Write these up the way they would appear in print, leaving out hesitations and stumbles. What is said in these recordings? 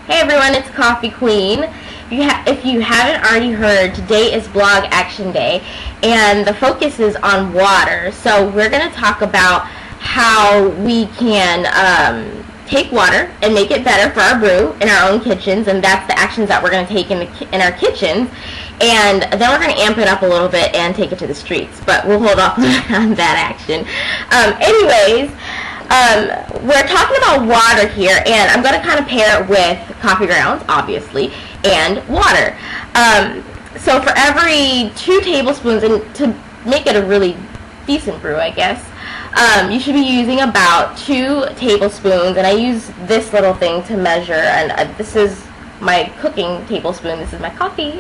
Hey everyone, it's Coffee Queen. If you haven't already heard, today is Blog Action Day, and the focus is on water. So we're going to talk about how we can take water and make it better for our brew in our own kitchens, and that's the actions that we're going to take in our kitchens. And then we're going to amp it up a little bit and take it to the streets, but we'll hold off on that action. We're talking about water here, and I'm going to kind of pair it with coffee grounds, obviously, and water. So for every 2 tablespoons, and to make it a really decent brew, I guess, you should be using about 2 tablespoons, and I use this little thing to measure, and this is my cooking tablespoon, this is my coffee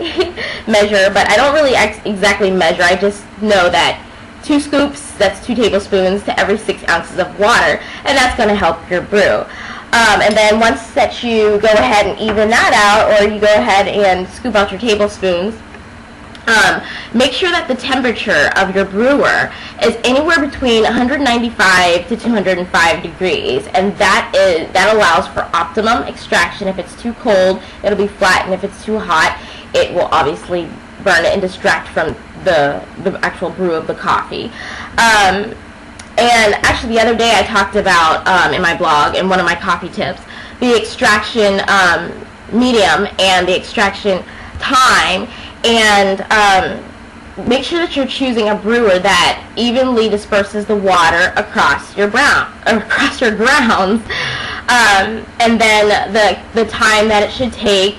measure, but I don't really exactly measure. I just know that 2 scoops, that's 2 tablespoons to every 6 ounces of water, and that's going to help your brew. And then once that you go ahead and even that out, or you go ahead and scoop out your tablespoons, make sure that the temperature of your brewer is anywhere between 195 to 205 degrees, and that allows for optimum extraction. If it's too cold, it'll be flat, and if it's too hot, it will obviously burn it and distract from the actual brew of the coffee. And actually the other day I talked about in my blog, in one of my coffee tips, the extraction medium and the extraction time, and make sure that you're choosing a brewer that evenly disperses the water across your grounds. And then the time that it should take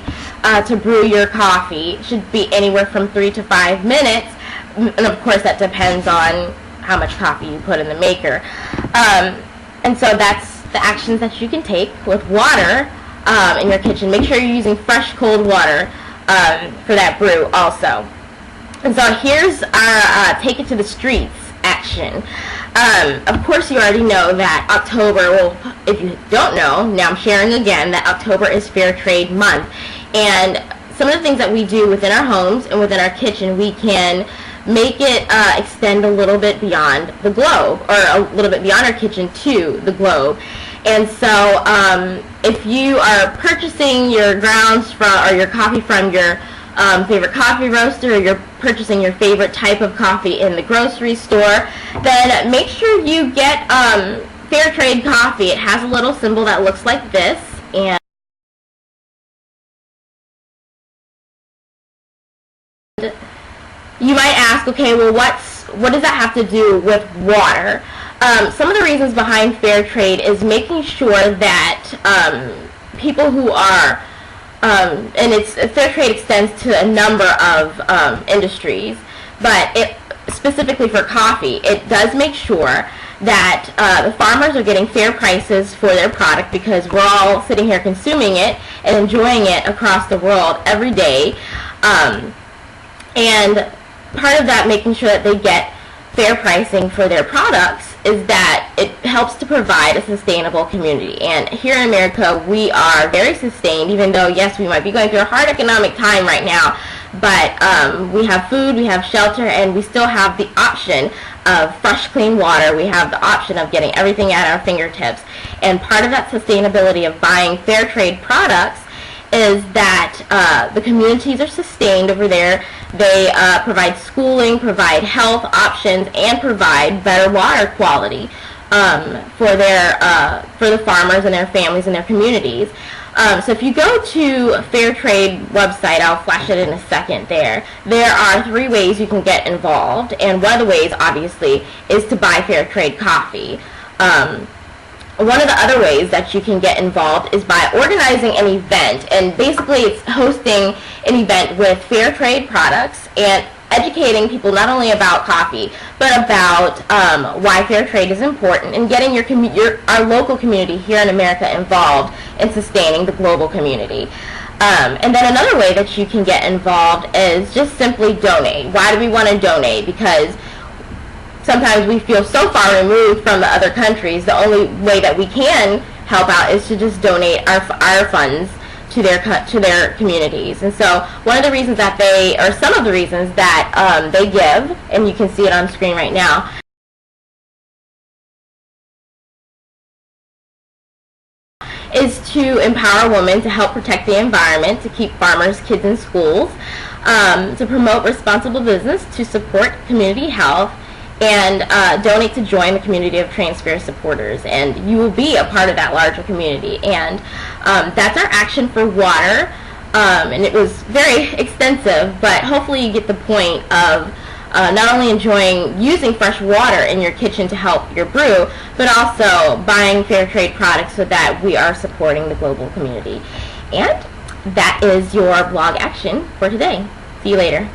to brew your coffee should be anywhere from 3 to 5 minutes, and of course that depends on how much coffee you put in the maker. And so that's the actions that you can take with water in your kitchen. Make sure you're using fresh cold water for that brew also. And so here's our take it to the streets action. Of course you already know that October, well, if you don't know, now I'm sharing again that October is Fair Trade Month, and some of the things that we do within our homes and within our kitchen, we can make it extend a little bit beyond the globe, or a little bit beyond our kitchen to the globe. And so if you are purchasing your grounds or your coffee from your favorite coffee roaster, or you're purchasing your favorite type of coffee in the grocery store, then make sure you get Fair Trade coffee. It has a little symbol that looks like this, and you might ask, okay, well, what does that have to do with water? Some of the reasons behind fair trade is making sure that people who are, and fair trade extends to a number of industries, but specifically for coffee, it does make sure that the farmers are getting fair prices for their product, because we're all sitting here consuming it and enjoying it across the world every day. And part of that, making sure that they get fair pricing for their products, is that it helps to provide a sustainable community. And here in America, we are very sustained, even though, yes, we might be going through a hard economic time right now, but we have food, we have shelter, and we still have the option of fresh, clean water. We have the option of getting everything at our fingertips. And part of that sustainability of buying fair trade products is that the communities are sustained over there. They provide schooling, provide health options, and provide better water quality for the farmers and their families and their communities. So if you go to Fair Trade website, I'll flash it in a second there are 3 ways you can get involved, and one of the ways, obviously, is to buy Fair Trade coffee. One of the other ways that you can get involved is by organizing an event, and basically it's hosting an event with fair trade products and educating people not only about coffee, but about why fair trade is important, and getting our local community here in America involved in sustaining the global community. And then another way that you can get involved is just simply donate. Why do we want to donate? Because sometimes we feel so far removed from the other countries, the only way that we can help out is to just donate our funds to their communities. And so one of the reasons that some of the reasons that they give, and you can see it on screen right now, is to empower women to help protect the environment, to keep farmers' kids in schools, to promote responsible business, to support community health, and donate to join the community of transfer supporters. And you will be a part of that larger community. And that's our action for water. And it was very extensive, but hopefully you get the point of not only enjoying using fresh water in your kitchen to help your brew, but also buying fair trade products so that we are supporting the global community. And that is your blog action for today. See you later.